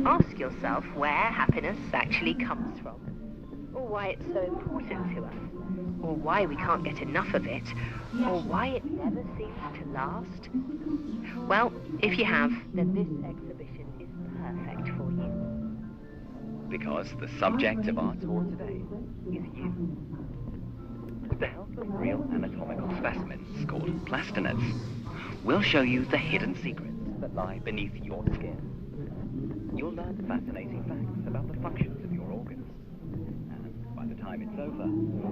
ask yourself where happiness actually comes from, or why it's so important to us, or why we can't get enough of it, or why it never seems to last? Well, if you have, then this exhibition is perfect for you. Because the subject of our tour today is you. With the help of real anatomical specimens called plastinates, we'll show you the hidden secrets that lie beneath your skin. You'll learn fascinating facts about the functions of your organs. And by the time it's over,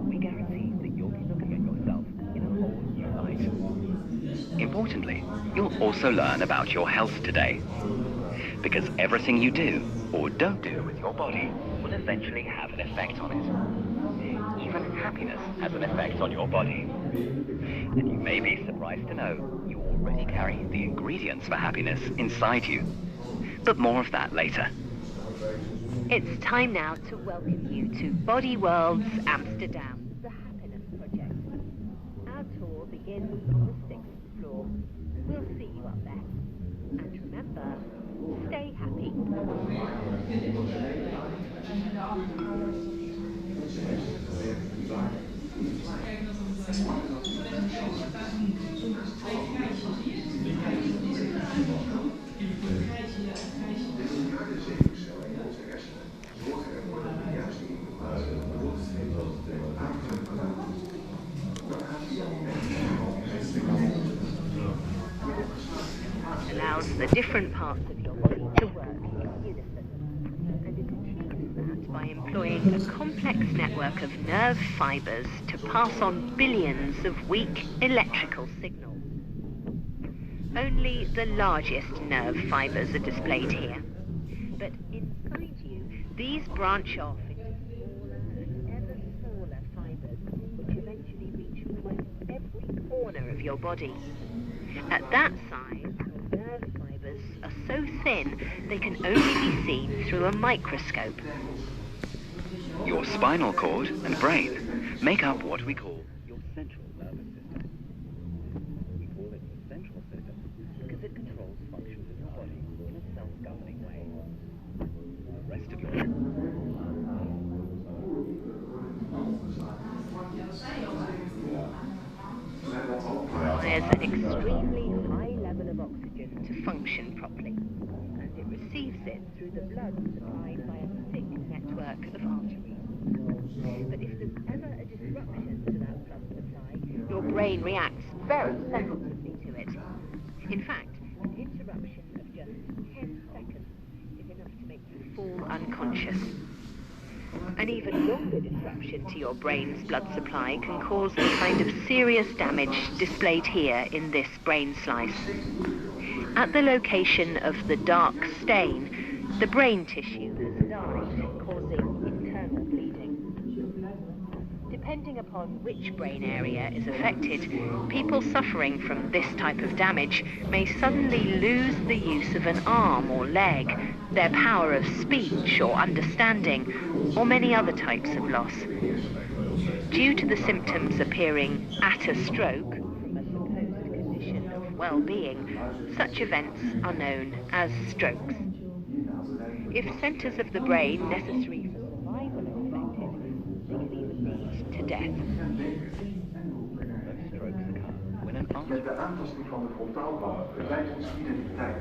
we guarantee that you'll be looking at yourself in a whole new light. Importantly, you'll also learn about your health today. Because everything you do or don't do with your body will eventually have an effect on it. Even happiness has an effect on your body. And you may be surprised to know you already carry the ingredients for happiness inside you. But more of that later. It's time now to welcome you to Worlds Amsterdam, the Happiness Project. Our tour begins on the 6th floor. We'll see you up there. And remember, stay happy. Allows the different parts of your body to work in unison. And it achieves that by employing a complex network of nerve fibers to pass on billions of weak electrical signals. Only the largest nerve fibers are displayed here. But inside you, these branch off into smaller and ever smaller fibers, which eventually reach almost every corner of your body. At that size, the nerve fibers are so thin they can only be seen through a microscope. Your spinal cord and brain make up what we call your central nervous system. We call it the central system because it controls functions of your body in a self-governing way. The rest of your requires an extremely high level of oxygen to function properly, and it receives it through the blood supplied by a thick network of arteries. But if there's ever a disruption to that blood supply, your brain reacts very sensitively to it. In fact, an interruption of just 10 seconds is enough to make you fall unconscious. An even longer disruption to your brain's blood supply can cause the kind of serious damage displayed here in this brain slice. At the location of the dark stain, the brain tissue has died, causing internal bleeding. Depending upon which brain area is affected, people suffering from this type of damage may suddenly lose the use of an arm or leg, their power of speech or understanding, or many other types of loss. Due to the symptoms appearing at a stroke, from a supposed condition of well-being, such events are known as strokes. If centers of the brain necessary for survival are affected, they can even lead to death. strokes occur when an artery. Met de aantasting van de frontaalbaan verdwijnt onze identiteit.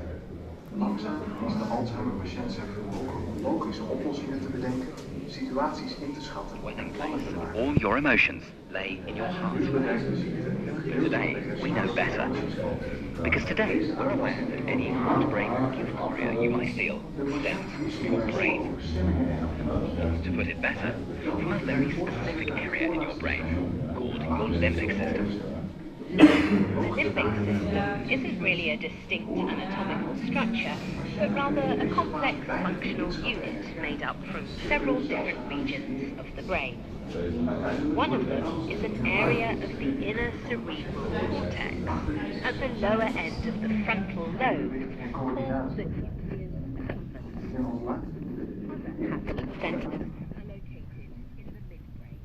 Langzaam verliest de Alzheimer-patiënt zijn vermogen om logische oplossingen te bedenken, situaties in te schatten en plannen te maken. All your emotions lay in your heart. Today, we know better. Because today, we're aware that any heart-brain euphoria you might feel stems from your brain. To put it better, from a very specific area in your brain called your limbic system. The limbic system isn't really a distinct anatomical structure, but rather a complex functional unit made up from several different regions of the brain. One of them is an area of the inner cerebral cortex, at the lower end of the frontal lobe, called the nucleus accumbens. Other happening centers are located in the midbrain.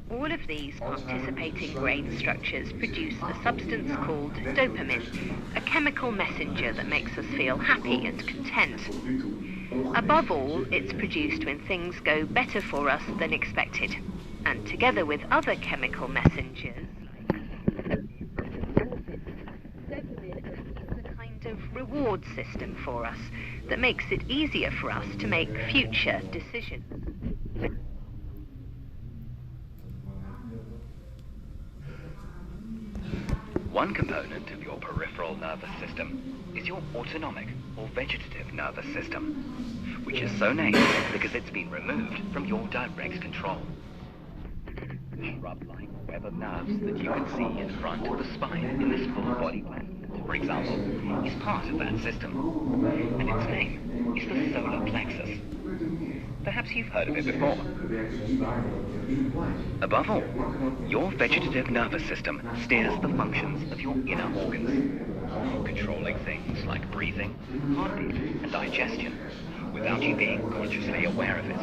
All of these participating brain structures produce a substance called dopamine, a chemical messenger that makes us feel happy and content. Above all, it's produced when things go better for us than expected, and together with other chemical messengers, it's a kind of reward system for us that makes it easier for us to make future decisions. One component of your peripheral nervous system is your autonomic or vegetative nervous system, which is so named because it's been removed from your direct control. The shrub-like web of nerves that you can see in front of the spine in this full-body plastinate, for example, is part of that system, and its name is the solar plexus. Perhaps you've heard of it before. Above all, your vegetative nervous system steers the functions of your inner organs, controlling things like breathing, heartbeat, and digestion, without you being consciously aware of it.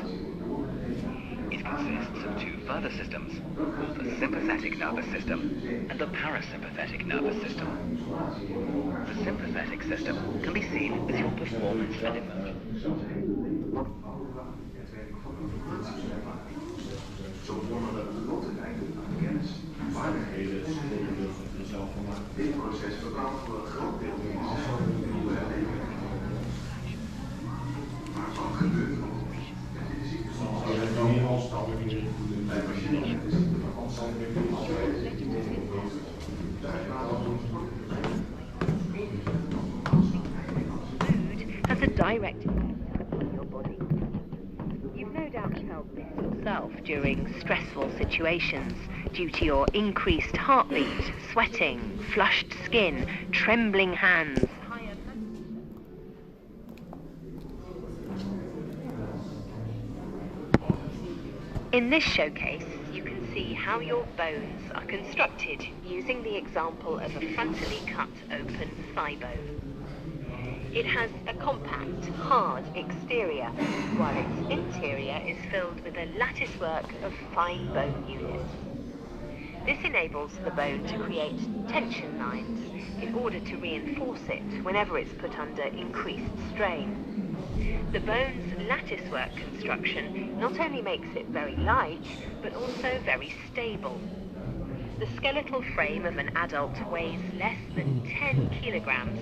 It consists of two further systems, called the sympathetic nervous system and the parasympathetic nervous system. The sympathetic system can be seen as your performance and emotion. Zo vormen we uiteindelijk aan kennis, vaardigheden en zelfvermaak. Dit proces bepaalt voor een groot deel van nieuwe ervaringen. Maar wat gebeurt er? Dit is ziekte van bij patiënten is ziekte van Food has a direct impact on your body. You've no doubt felt this yourself during stressful situations due to your increased heartbeat, sweating, flushed skin, trembling hands. In this showcase, you can see how your bones are constructed using the example of a frontally cut open thigh bone. It has a compact, hard exterior, while its interior is filled with a latticework of fine bone units. This enables the bone to create tension lines in order to reinforce it whenever it's put under increased strain. The bone's latticework construction not only makes it very light, but also very stable. The skeletal frame of an adult weighs less than 10 kilograms,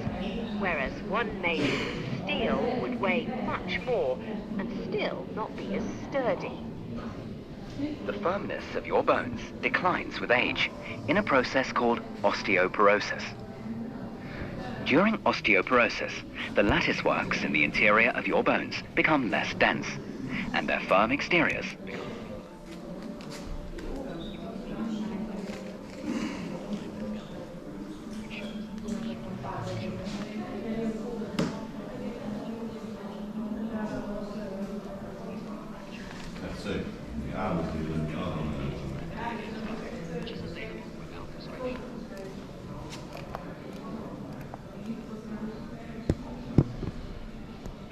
whereas one made with steel would weigh much more and still not be as sturdy. The firmness of your bones declines with age in a process called osteoporosis. During osteoporosis, the latticeworks in the interior of your bones become less dense, and their firm exteriors become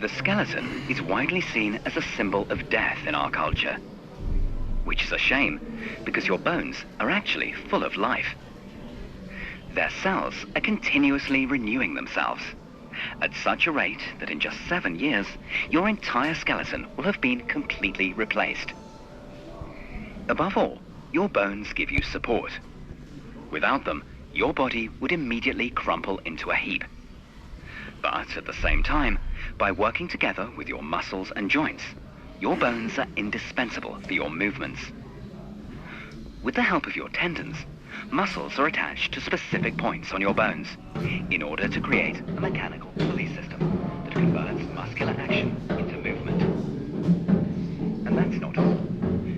The skeleton is widely seen as a symbol of death in our culture, which is a shame because your bones are actually full of life. Their cells are continuously renewing themselves at such a rate that in just 7 years, your entire skeleton will have been completely replaced. Above all, your bones give you support. Without them, your body would immediately crumple into a heap. But at the same time, by working together with your muscles and joints, your bones are indispensable for your movements. With the help of your tendons, muscles are attached to specific points on your bones in order to create a mechanical pulley system that converts muscular action into movement. And that's not all,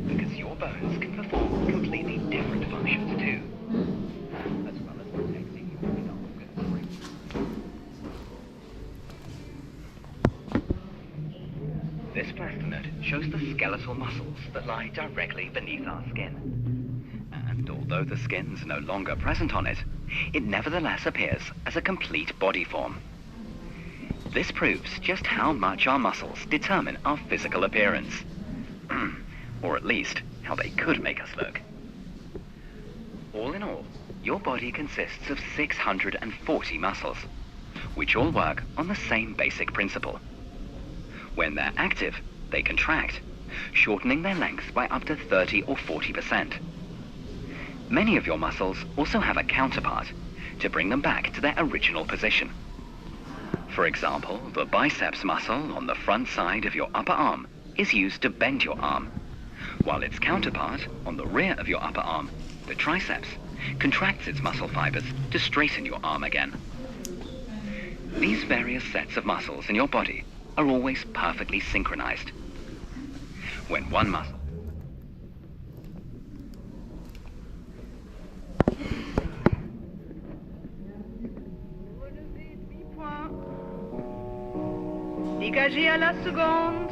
because your bones can perform completely different functions too, as well as protecting your inner organs. This plastinate shows the skeletal muscles that lie directly beneath our skin. And although the skin's no longer present on it, it nevertheless appears as a complete body form. This proves just how much our muscles determine our physical appearance. Or at least, how they could make us look. All in all, your body consists of 640 muscles, which all work on the same basic principle. When they're active, they contract, shortening their length by up to 30 or 40%. Many of your muscles also have a counterpart to bring them back to their original position. For example, the biceps muscle on the front side of your upper arm is used to bend your arm, while its counterpart on the rear of your upper arm, the triceps, contracts its muscle fibers to straighten your arm again. These various sets of muscles in your body are always perfectly synchronized. When one muscle Dégagez à la seconde.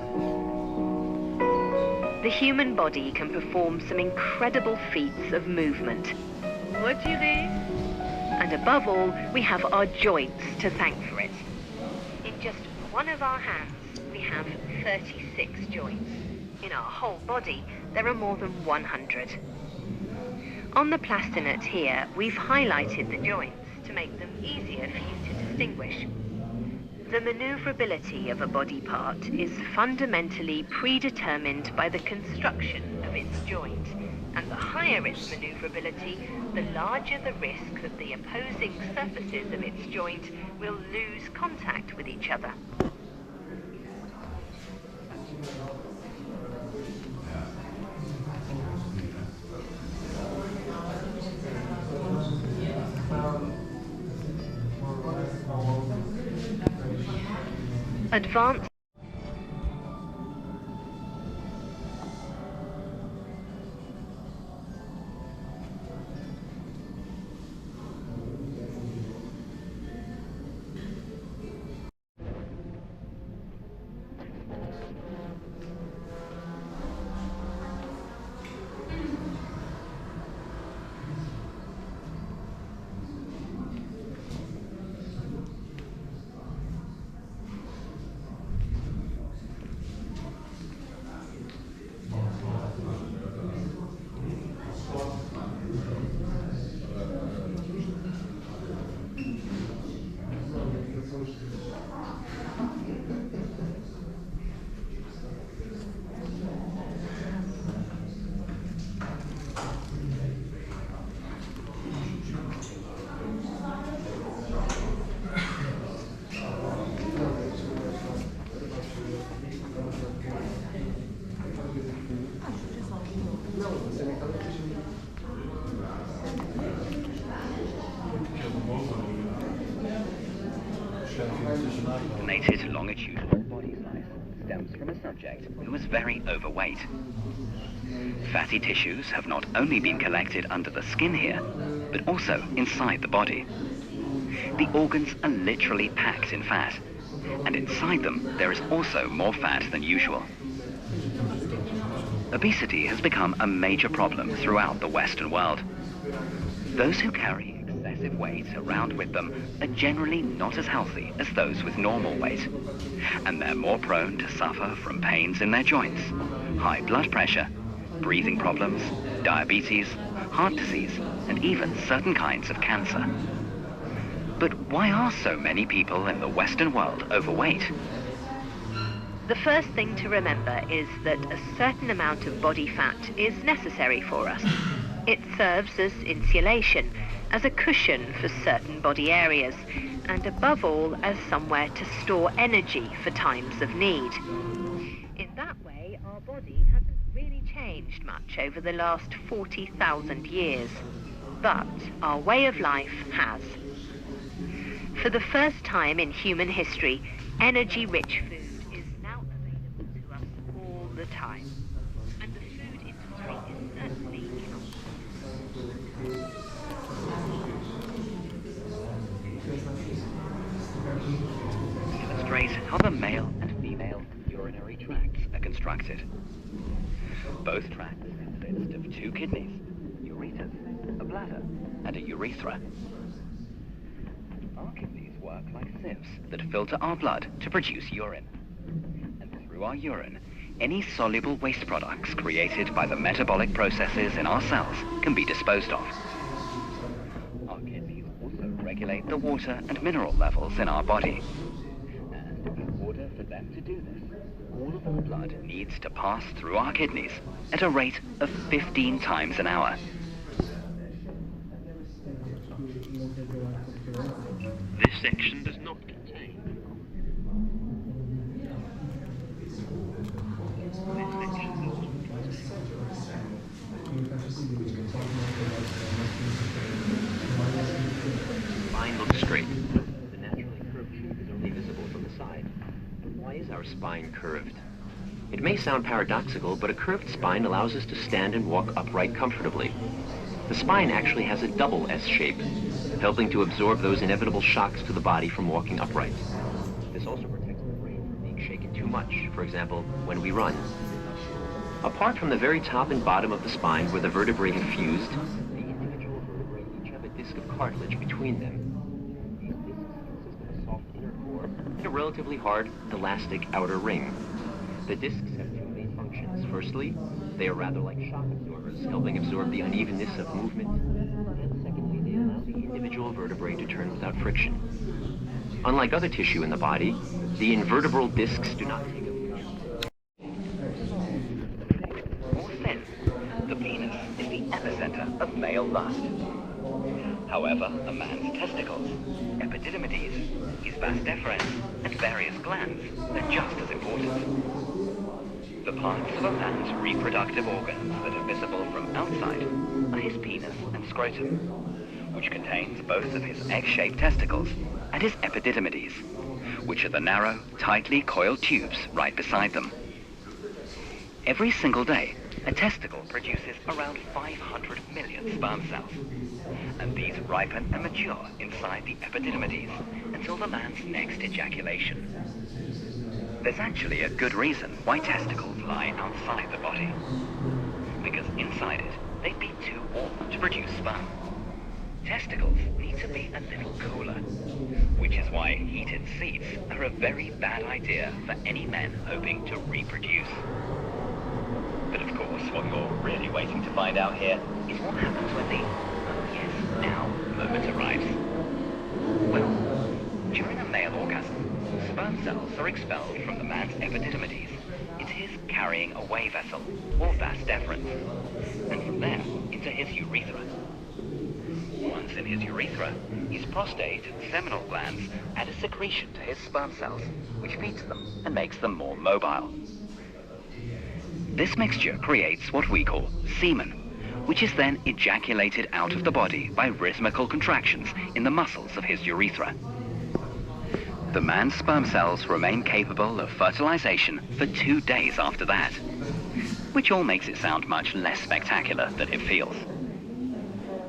The human body can perform some incredible feats of movement. Retirez. And above all, we have our joints to thank for it. In just one of our hands, we have 36 joints. In our whole body, there are more than 100. On the plastinate here, we've highlighted the joints to make them easier for you to distinguish. The maneuverability of a body part is fundamentally predetermined by the construction of its joint, and the higher its maneuverability, the larger the risk that the opposing surfaces of its joint will lose contact with each other. Advanced Plastinated longitudinal body size stems from a subject who was very overweight. Fatty tissues have not only been collected under the skin here, but also inside the body. The organs are literally packed in fat, and inside them there is also more fat than usual. Obesity has become a major problem throughout the Western world. Those who carry excessive weight around with them are generally not as healthy as those with normal weight, and they're more prone to suffer from pains in their joints, high blood pressure, breathing problems, diabetes, heart disease, and even certain kinds of cancer. But why are so many people in the Western world overweight? The first thing to remember is that a certain amount of body fat is necessary for us. It serves as insulation, as a cushion for certain body areas, and above all as somewhere to store energy for times of need. In that way, our body hasn't really changed much over the last 40,000 years. But our way of life has. For the first time in human history, energy-rich food is now available to us all the time. And the food industry is certainly Illustrate how the male and female urinary tracts are constructed. Both tracts consist of two kidneys, ureters, a bladder, and a urethra. Our kidneys work like sieves that filter our blood to produce urine. And through our urine, any soluble waste products created by the metabolic processes in our cells can be disposed of. Our kidneys also regulate the water and mineral levels in our body. And in order for For them to do this, all of our blood needs to pass through our kidneys at a rate of 15 times an hour. This section does not contain. Spine looks straight. The naturally curved tube is only visible from the side. But why is our spine curved? It may sound paradoxical, but a curved spine allows us to stand and walk upright comfortably. The spine actually has a double S shape, helping to absorb those inevitable shocks to the body from walking upright. This also protects the brain from being shaken too much, for example, when we run. Apart from the very top and bottom of the spine where the vertebrae have fused, the individual vertebrae each have a disc of cartilage between them. These discs consist of a soft inner core and a relatively hard, elastic outer ring. The discs have two main functions. Firstly, they are rather like shock absorbers, helping absorb the unevenness of movement. And secondly, they allow the individual vertebrae to turn without friction. Unlike other tissue in the body, the invertebral discs do not take up friction. More thin, the penis is the epicenter of male lust. However, a man's testicles, epididymides, his vas deferens, and various glands are just as important. The parts of a man's reproductive organs that are visible from outside are his penis and scrotum, which contains both of his egg-shaped testicles and his epididymides, which are the narrow, tightly coiled tubes right beside them. Every single day, a testicle produces around 500 million sperm cells, and these ripen and mature inside the epididymides until the man's next ejaculation. There's actually a good reason why testicles lie outside the body, because inside it, they'd be too warm to produce sperm. Testicles need to be a little cooler, which is why heated seats are a very bad idea for any men hoping to reproduce. But of course, what you're really waiting to find out here is what happens when the, oh yes, now, moment arrives. Well, during a male orgasm, sperm cells are expelled from the man's epididymides into his carrying away vessel, or vas deferens, and from there into his urethra. Once in his urethra, his prostate and seminal glands add a secretion to his sperm cells, which feeds them and makes them more mobile. This mixture creates what we call semen, which is then ejaculated out of the body by rhythmical contractions in the muscles of his urethra. The man's sperm cells remain capable of fertilization for 2 days after that, which all makes it sound much less spectacular than it feels.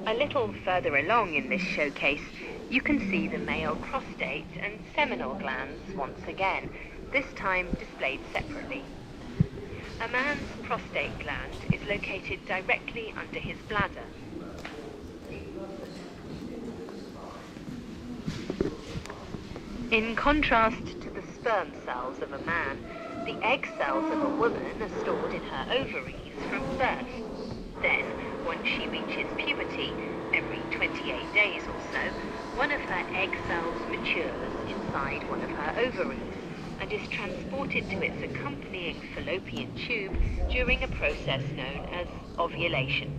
A little further along in this showcase, you can see the male prostate and seminal glands once again, this time displayed separately. A man's prostate gland is located directly under his bladder. In contrast to the sperm cells of a man, the egg cells of a woman are stored in her ovaries from birth. Then, once she reaches puberty, every 28 days or so, one of her egg cells matures inside one of her ovaries and is transported to its accompanying fallopian tube during a process known as ovulation.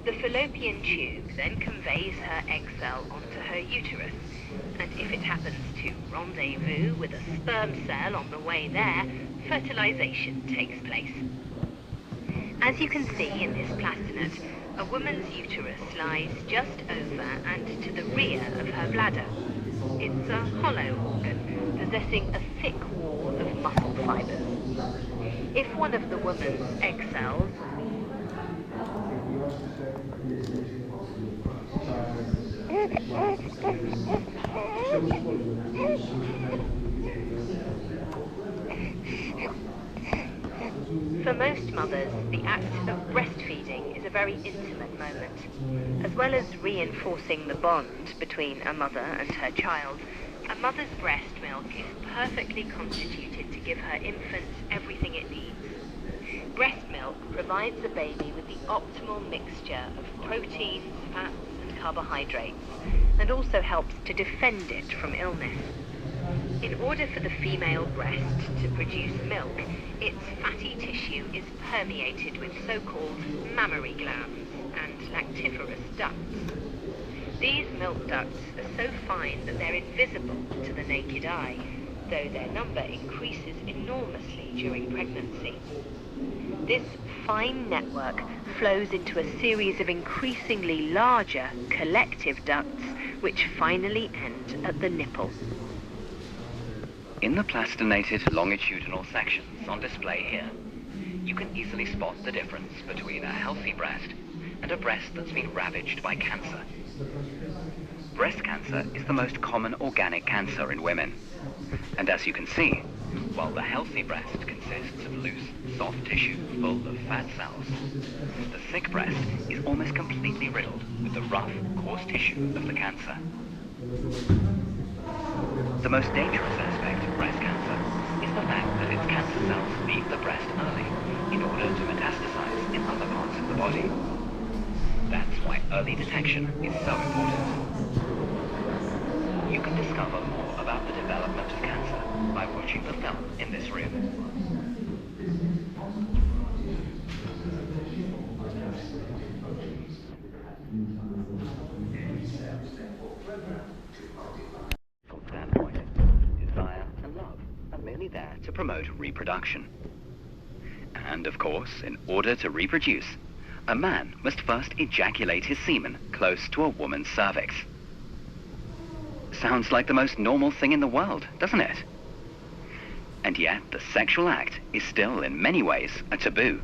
The fallopian tube then conveys her egg cell onto her uterus, and if it happens to rendezvous with a sperm cell on the way there, fertilization takes place. As you can see in this plastinate, a woman's uterus lies just over and to the rear of her bladder. It's a hollow organ, possessing a thick wall of muscle fibers. If one of the woman's egg cells For most mothers, the act of breastfeeding is a very intimate moment. As well as reinforcing the bond between a mother and her child, a mother's breast milk is perfectly constituted to give her infant everything it needs. Breast milk provides the baby with the optimal mixture of proteins, fats, and carbohydrates, and also helps to defend it from illness. In order for the female breast to produce milk, its fatty tissue is permeated with so-called mammary glands and lactiferous ducts. These milk ducts are so fine that they're invisible to the naked eye, though their number increases enormously during pregnancy. This fine network flows into a series of increasingly larger collective ducts, which finally end at the nipple. In the plastinated longitudinal sections on display here, you can easily spot the difference between a healthy breast and a breast that's been ravaged by cancer. Breast cancer is the most common organic cancer in women. And as you can see, while the healthy breast consists of loose, soft tissue full of fat cells, the sick breast is almost completely riddled with the rough, coarse tissue of the cancer. The most dangerous aspect of breast cancer is the fact that its cancer cells leave the breast early in order to metastasize in other parts of the body. That's why early detection is so important. You can discover more about the development of cancer by watching the film in this room. From standpoint, desire and love are merely there to promote reproduction. And of course, in order to reproduce, a man must first ejaculate his semen close to a woman's cervix. Sounds like the most normal thing in the world, doesn't it? And yet, the sexual act is still in many ways a taboo.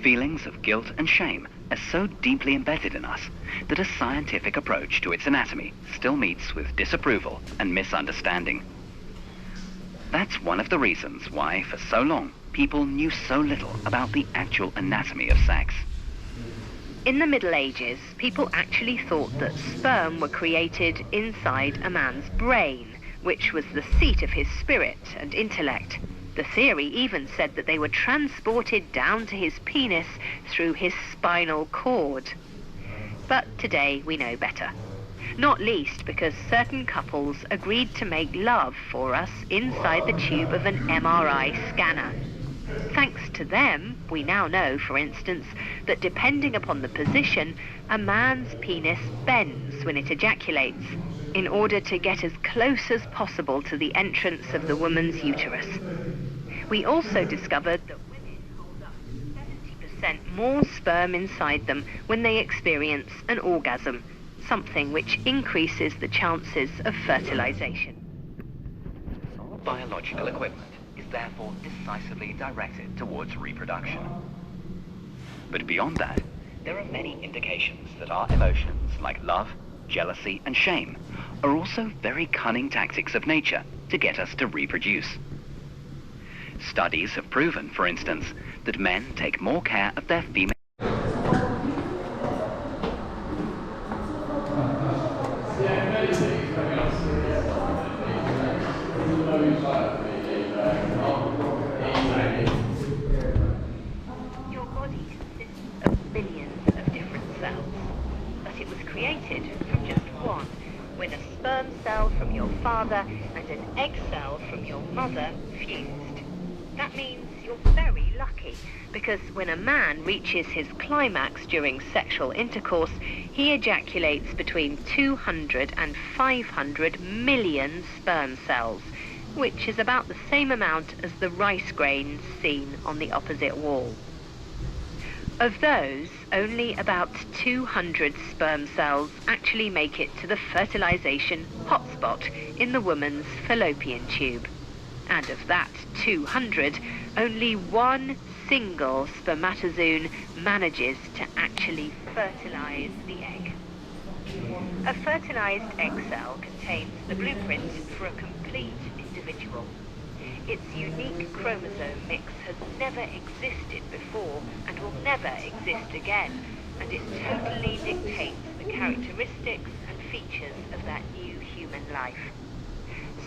Feelings of guilt and shame are so deeply embedded in us that a scientific approach to its anatomy still meets with disapproval and misunderstanding. That's one of the reasons why, for so long, people knew so little about the actual anatomy of sex. In the Middle Ages, people actually thought that sperm were created inside a man's brain, which was the seat of his spirit and intellect. The theory even said that they were transported down to his penis through his spinal cord. But today we know better. Not least because certain couples agreed to make love for us inside the tube of an MRI scanner. Thanks to them, we now know, for instance, that depending upon the position, a man's penis bends when it ejaculates, in order to get as close as possible to the entrance of the woman's uterus. We also discovered that women hold up to 70% more sperm inside them when they experience an orgasm, something which increases the chances of fertilization. Our biological equipment is therefore decisively directed towards reproduction. But beyond that, there are many indications that our emotions, like love, jealousy, and shame, are also very cunning tactics of nature to get us to reproduce. Studies have proven, for instance, that men take more care of their female Your body consists of billions of different cells, but it was created from just one, when a sperm cell from your father and an egg cell from your mother fused. That means you're very lucky, because when a man reaches his climax during sexual intercourse, he ejaculates between 200 and 500 million sperm cells, which is about the same amount as the rice grains seen on the opposite wall. Of those, only about 200 sperm cells actually make it to the fertilization hotspot in the woman's fallopian tube. And of that 200, only one single spermatozoon manages to actually fertilize the egg. A fertilized egg cell contains the blueprint for a complete individual. Its unique chromosome mix has never existed before and will never exist again, and it totally dictates the characteristics and features of that new human life.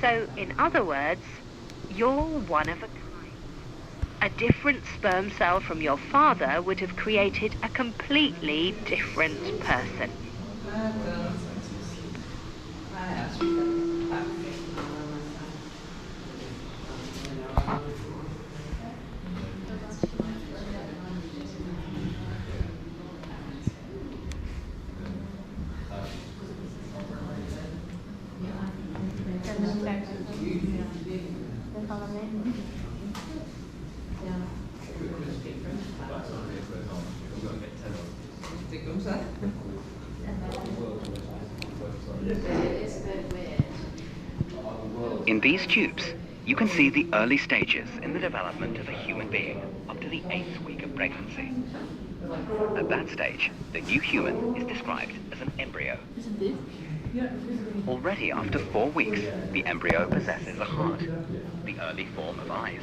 So, in other words, you're one of a kind. A different sperm cell from your father would have created a completely different person. In these tubes, you can see the early stages in the development of a human being up to the 8th week of pregnancy. At that stage, the new human is described as an embryo. Already after 4 weeks, the embryo possesses a heart, the early form of eyes,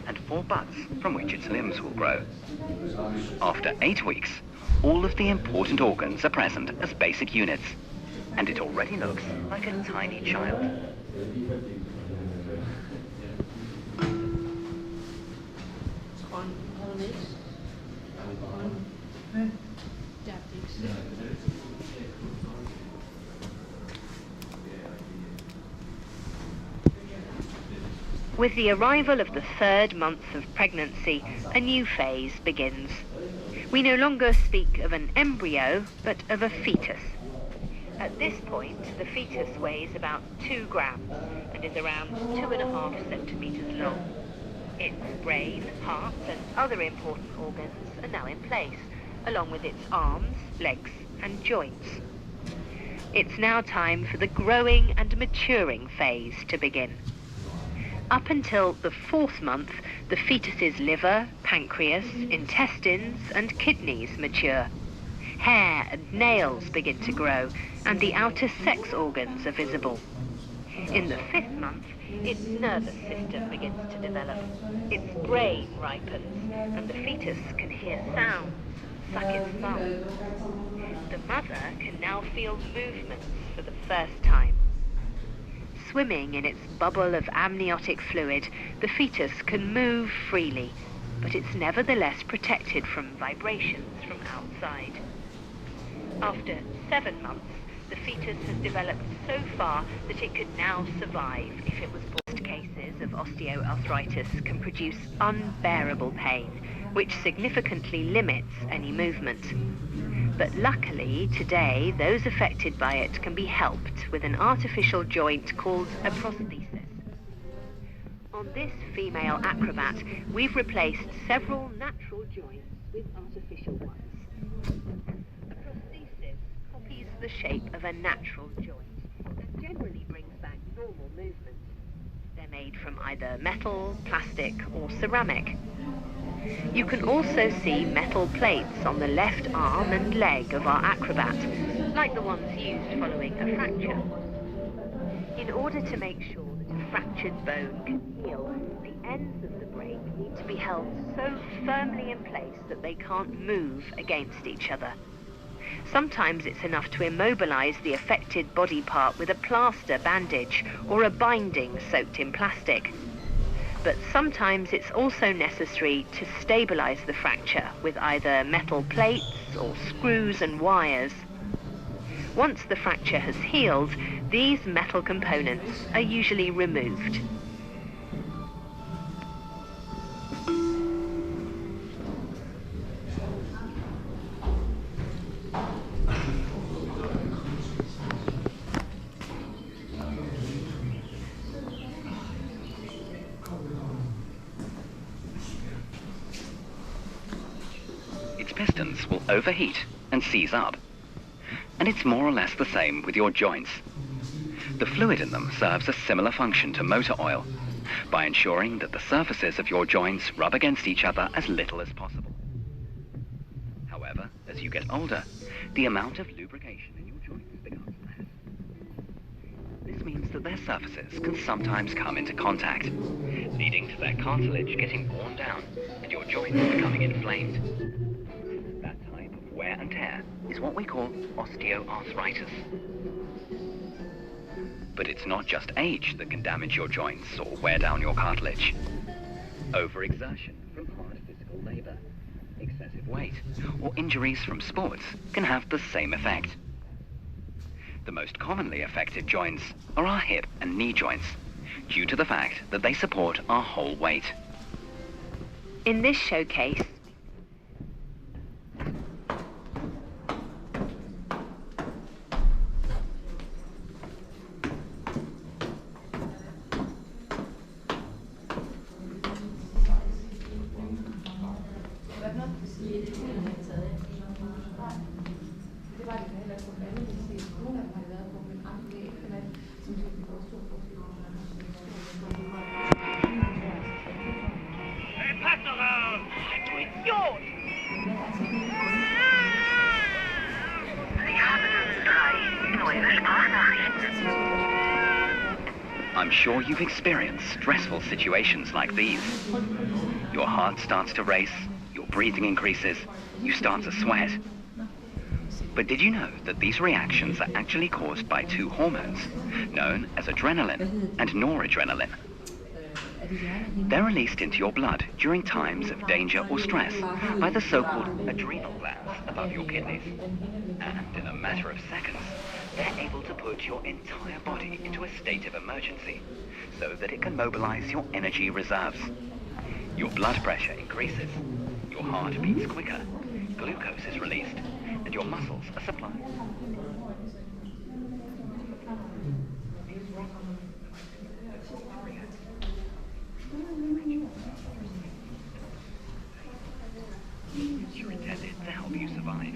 and 4 buds from which its limbs will grow. After 8 weeks, all of the important organs are present as basic units, and it already looks like a tiny child. With the arrival of the 3rd month of pregnancy, a new phase begins. We no longer speak of an embryo, but of a fetus. At this point, the fetus weighs about 2 grams and is around 2.5 centimeters long. Its brain, heart, and other important organs are now in place, along with its arms, legs, and joints. It's now time for the growing and maturing phase to begin. Up until the 4th month, the fetus's liver, pancreas, intestines, and kidneys mature. Hair and nails begin to grow, and the outer sex organs are visible. In the 5th month, its nervous system begins to develop. Its brain ripens, and the fetus can hear sounds and suck its thumb. The mother can now feel movements for the first time. Swimming in its bubble of amniotic fluid, the fetus can move freely, but it's nevertheless protected from vibrations from outside. After 7 months, the fetus has developed so far that it could now survive if it was born. Cases of osteoarthritis can produce unbearable pain, which significantly limits any movement. But luckily, today, those affected by it can be helped with an artificial joint called a prosthesis. On this female acrobat, we've replaced several natural joints with artificial ones. A prosthesis copies the shape of a natural joint and generally brings back normal movement. They're made from either metal, plastic, or ceramic. You can also see metal plates on the left arm and leg of our acrobat, like the ones used following a fracture. In order to make sure that a fractured bone can heal, the ends of the break need to be held so firmly in place that they can't move against each other. Sometimes it's enough to immobilize the affected body part with a plaster bandage or a binding soaked in plastic. But sometimes it's also necessary to stabilize the fracture with either metal plates or screws and wires. Once the fracture has healed, these metal components are usually removed. Pistons will overheat and seize up. And it's more or less the same with your joints. The fluid in them serves a similar function to motor oil by ensuring that the surfaces of your joints rub against each other as little as possible. However, as you get older, the amount of lubrication in your joints becomes less. This means that their surfaces can sometimes come into contact, leading to their cartilage getting worn down and your joints becoming inflamed. Wear and tear is what we call osteoarthritis. But it's not just age that can damage your joints or wear down your cartilage. Overexertion from hard physical labor, excessive weight, or injuries from sports can have the same effect. The most commonly affected joints are our hip and knee joints, due to the fact that they support our whole weight. In this showcase, sure you've experienced stressful situations like these. Your heart starts to race, your breathing increases, you start to sweat. But did you know that these reactions are actually caused by two hormones, known as adrenaline and noradrenaline? They're released into your blood during times of danger or stress by the so-called adrenal glands above your kidneys. And in a matter of seconds, they're able to put your entire body into a state of emergency so that it can mobilize your energy reserves. Your blood pressure increases, your heart beats quicker, glucose is released, and your muscles are supplied. You're intended to help you survive.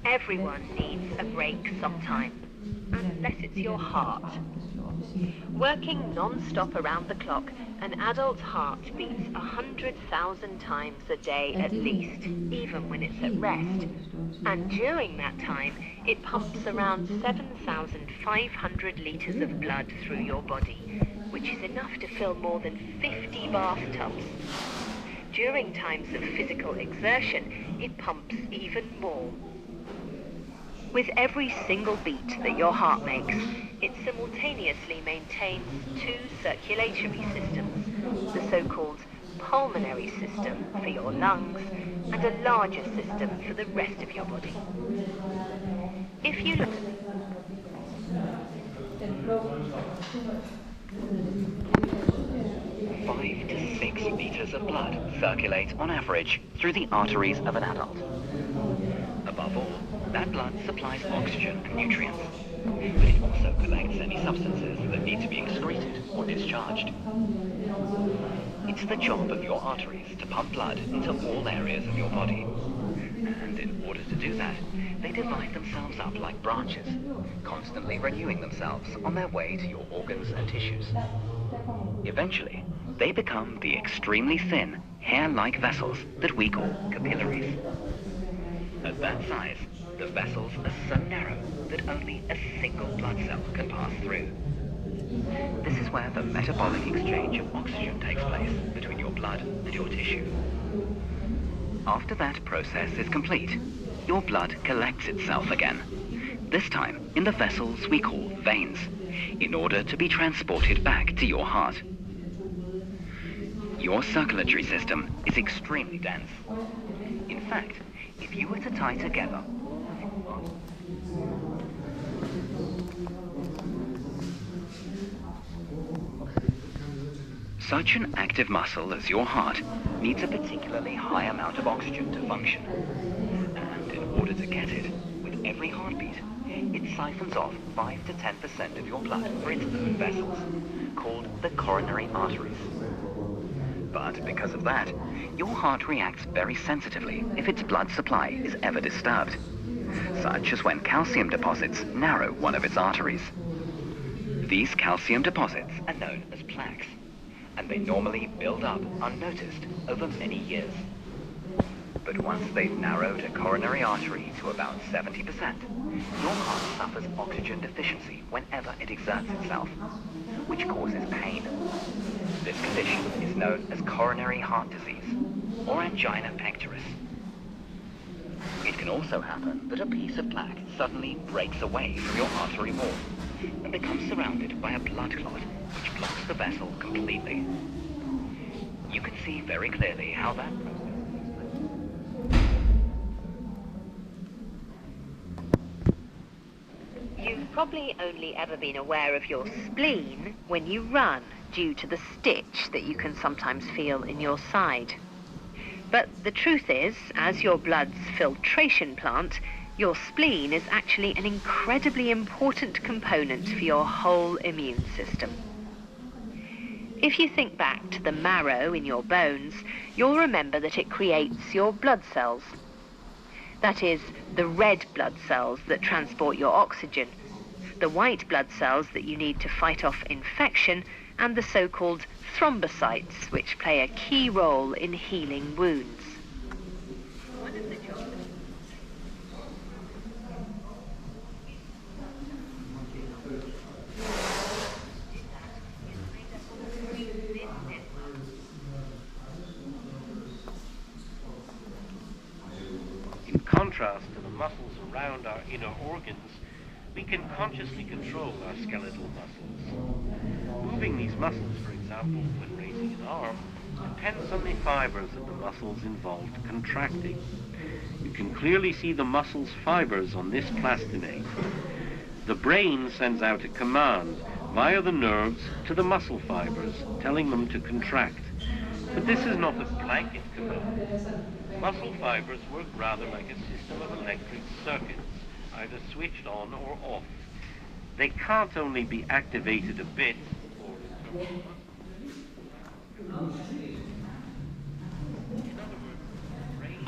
Everyone needs a break sometime, unless it's your heart. Working non-stop around the clock, an adult's heart beats 100,000 times a day at least, even when it's at rest. And during that time, it pumps around 7,500 litres of blood through your body, which is enough to fill more than 50 bathtubs. During times of physical exertion, it pumps even more. With every single beat that your heart makes, it simultaneously maintains two circulatory systems, the so-called pulmonary system for your lungs and a larger system for the rest of your body. If you look at 5 to 6 litres of blood circulate on average through the arteries of an adult. Above all, that blood supplies oxygen and nutrients, but it also collects any substances that need to be excreted or discharged. It's the job of your arteries to pump blood into all areas of your body. And in order to do that, they divide themselves up like branches, constantly renewing themselves on their way to your organs and tissues. Eventually, they become the extremely thin, hair-like vessels that we call capillaries. At that size, the vessels are so narrow that only a single blood cell can pass through. This is where the metabolic exchange of oxygen takes place between your blood and your tissue. After that process is complete, your blood collects itself again, this time in the vessels we call veins, in order to be transported back to your heart. Your circulatory system is extremely dense. In fact, if you were to tie together such an active muscle as your heart needs a particularly high amount of oxygen to function. And in order to get it, with every heartbeat, it siphons off 5 to 10% of your blood for its own vessels, called the coronary arteries. But because of that, your heart reacts very sensitively if its blood supply is ever disturbed, such as when calcium deposits narrow one of its arteries. These calcium deposits are known as plaques, and they normally build up unnoticed over many years. But once they've narrowed a coronary artery to about 70%, your heart suffers oxygen deficiency whenever it exerts itself, which causes pain. This condition is known as coronary heart disease, or angina pectoris. It can also happen that a piece of plaque suddenly breaks away from your artery wall and becomes surrounded by a blood clot which blocks the vessel completely. You can see very clearly how that process You've probably only ever been aware of your spleen when you run, due to the stitch that you can sometimes feel in your side. But the truth is, as your blood's filtration plant, your spleen is actually an incredibly important component for your whole immune system. If you think back to the marrow in your bones, you'll remember that it creates your blood cells. That is, the red blood cells that transport your oxygen, the white blood cells that you need to fight off infection, and the so-called thrombocytes, which play a key role in healing wounds. contrast to the muscles around our inner organs, we can consciously control our skeletal muscles. Moving these muscles, for example, when raising an arm, depends on the fibers of the muscles involved contracting. You can clearly see the muscle's fibers on this plastinate. The brain sends out a command via the nerves to the muscle fibers, telling them to contract. But this is not a blanket command. Muscle fibers work rather like a system of electric circuits, either switched on or off. They can't only be activated a bit, or in terms of muscle. In other words, the brain.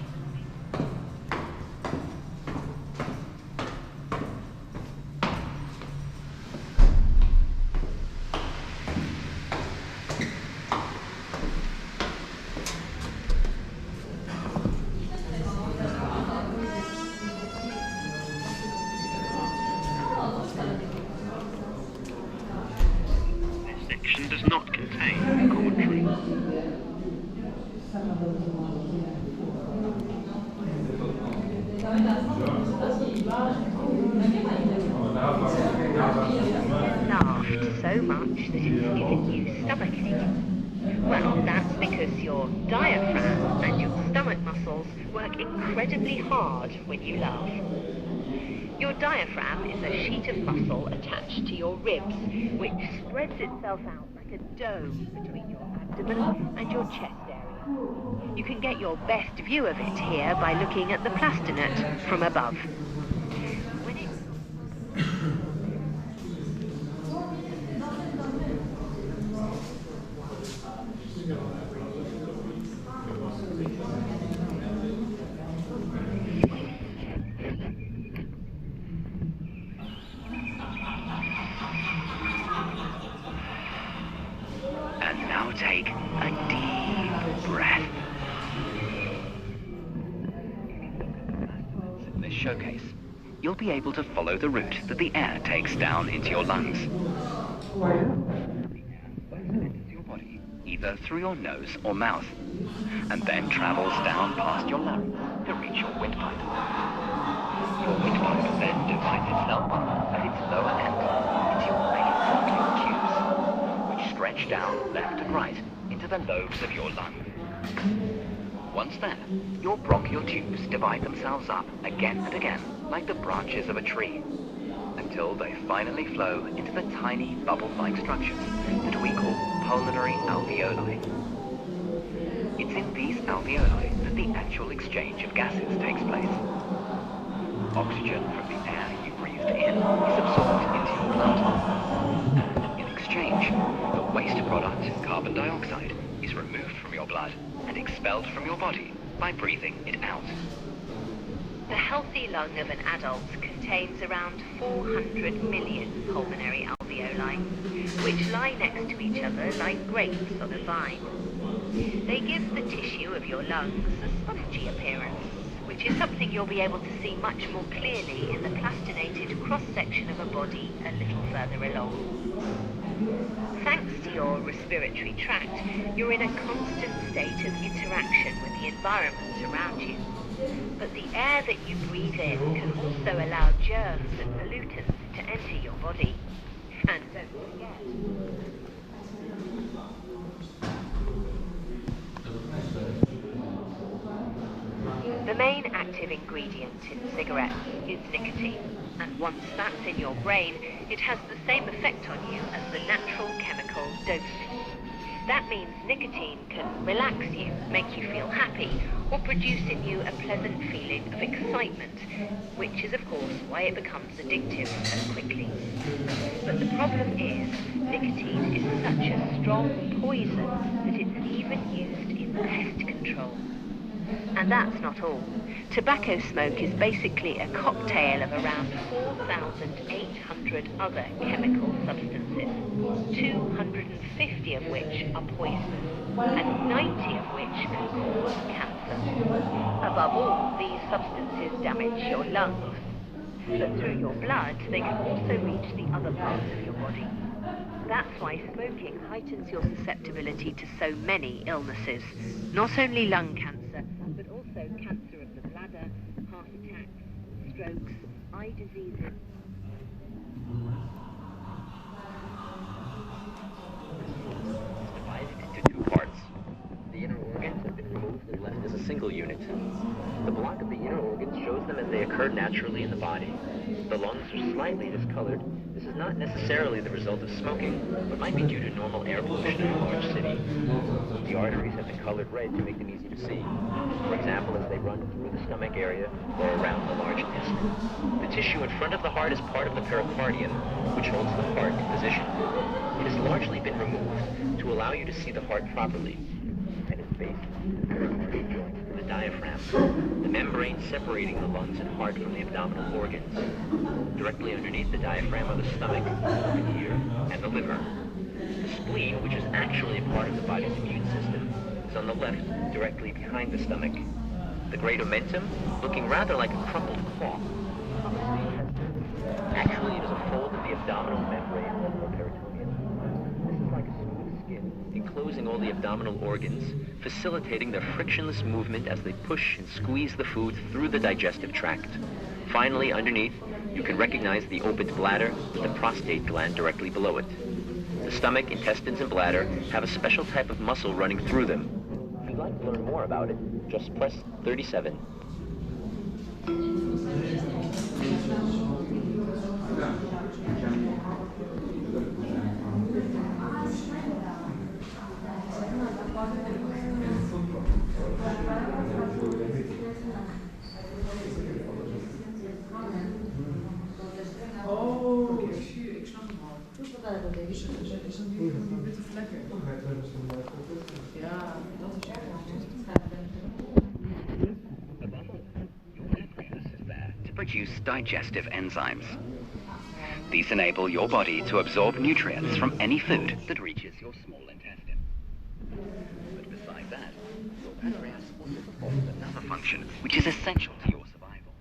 Does not contain commentary. Laughed so much that it's given you stomachache. Well, that's because your diaphragm and your stomach muscles work incredibly hard when you laugh. Your diaphragm is a sheet of muscle attached to your ribs, which spreads itself out like a dome between your abdomen and your chest area. You can get your best view of it here by looking at the plastinate from above. Take a deep breath. In this showcase, you'll be able to follow the route that the air takes down into your lungs. Your body, either through your nose or mouth, and then travels down past your larynx to reach your windpipe. Your windpipe then divides itself at its lower end into your main bronchial tubes, which stretch down left and right into the lobes of your lung. Once there, your bronchial tubes divide themselves up again and again like the branches of a tree, until they finally flow into the tiny bubble-like structures that we call pulmonary alveoli. It's in these alveoli that the actual exchange of gases takes place. Oxygen from the air you breathed in is absorbed into your blood. In exchange, the waste product, carbon dioxide, is removed from your blood and expelled from your body by breathing it out. The healthy lung of an adult contains around 400 million pulmonary alveoli, which lie next to each other like grapes on a vine. They give the tissue of your lungs a spongy appearance, which is something you'll be able to see much more clearly in the plastinated cross-section of a body a little further along. Thanks to your respiratory tract, you're in a constant state of interaction with the environment around you. But the air that you breathe in can also allow germs and pollutants to enter your body. And don't forget, the main active ingredient in cigarettes is nicotine, and once that's in your brain, it has the same effect on you as the natural chemical dopamine. That means nicotine can relax you, make you feel happy, or produce in you a pleasant feeling of excitement, which is of course why it becomes addictive so quickly. But the problem is, nicotine is such a strong poison that it's even used in pest control. And that's not all. Tobacco smoke is basically a cocktail of around 4,800 other chemical substances, 250 of which are poisonous, and 90 of which can cause cancer. Above all, these substances damage your lungs, but through your blood they can also reach the other parts of your body. That's why smoking heightens your susceptibility to so many illnesses, not only lung cancer, but also cancer of the bladder, heart attack, strokes, eye diseases. It's divided into two parts. The inner organs have been removed and left as a single unit. The block of the inner organs shows them as they occur naturally in the body. The lungs are slightly discolored. This is not necessarily the result of smoking, but might be due to normal air pollution in a large city. The arteries have been colored red to make them easy to see. For example, as they run through the stomach area or around the large intestine. The tissue in front of the heart is part of the pericardium, which holds the heart in position. It has largely been removed to allow you to see the heart properly. At its base, the pericardial joint, the diaphragm, the membrane separating the lungs and heart from the abdominal organs. Directly underneath the diaphragm are the stomach, over here, and the liver. The spleen, which is actually a part of the body's immune system, is on the left, directly behind the stomach. The great omentum, looking rather like a crumpled cloth, covers the intestine. Actually, it is a fold of the abdominal membrane or peritoneum. This is like a smooth skin, enclosing all the abdominal organs, facilitating their frictionless movement as they push and squeeze the food through the digestive tract. Finally, underneath, you can recognize the opened bladder with the prostate gland directly below it. The stomach, intestines, and bladder have a special type of muscle running through them. If you'd like to learn more about it, just press 37. Produce digestive enzymes. These enable your body to absorb nutrients from any food that reaches your small intestine. But besides that, your pancreas also performs another function which is essential to your survival,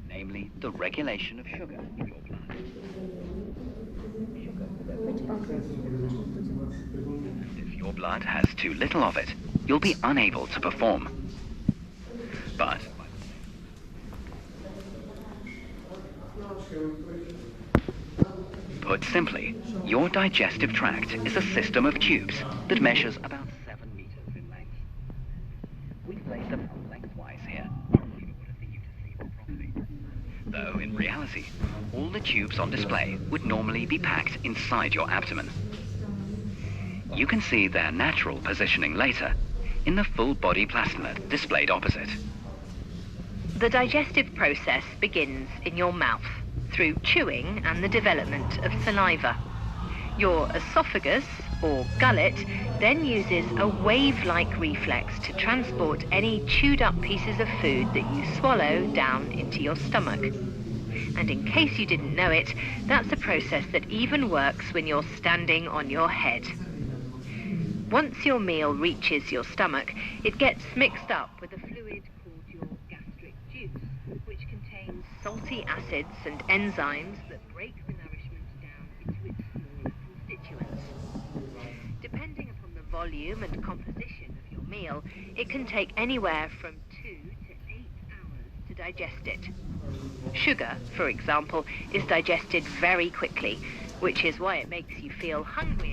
namely the regulation of sugar in your blood. And if your blood has too little of it, you'll be unable to perform. But put simply, your digestive tract is a system of tubes that measures about 7 meters in length. We've laid them out lengthwise here in order for you to see them properly. Though, in reality, all the tubes on display would normally be packed inside your abdomen. You can see their natural positioning later in the full body plastinated displayed opposite. The digestive process begins in your mouth, through chewing and the development of saliva. Your esophagus, or gullet, then uses a wave-like reflex to transport any chewed-up pieces of food that you swallow down into your stomach. And in case you didn't know it, that's a process that even works when you're standing on your head. Once your meal reaches your stomach, it gets mixed up with a fluid called your gastric juice, which contains salty acids and enzymes that break the nourishment down into its smaller constituents. Depending upon the volume and composition of your meal, it can take anywhere from 2 to 8 hours to digest it. Sugar, for example, is digested very quickly, which is why it makes you feel hungry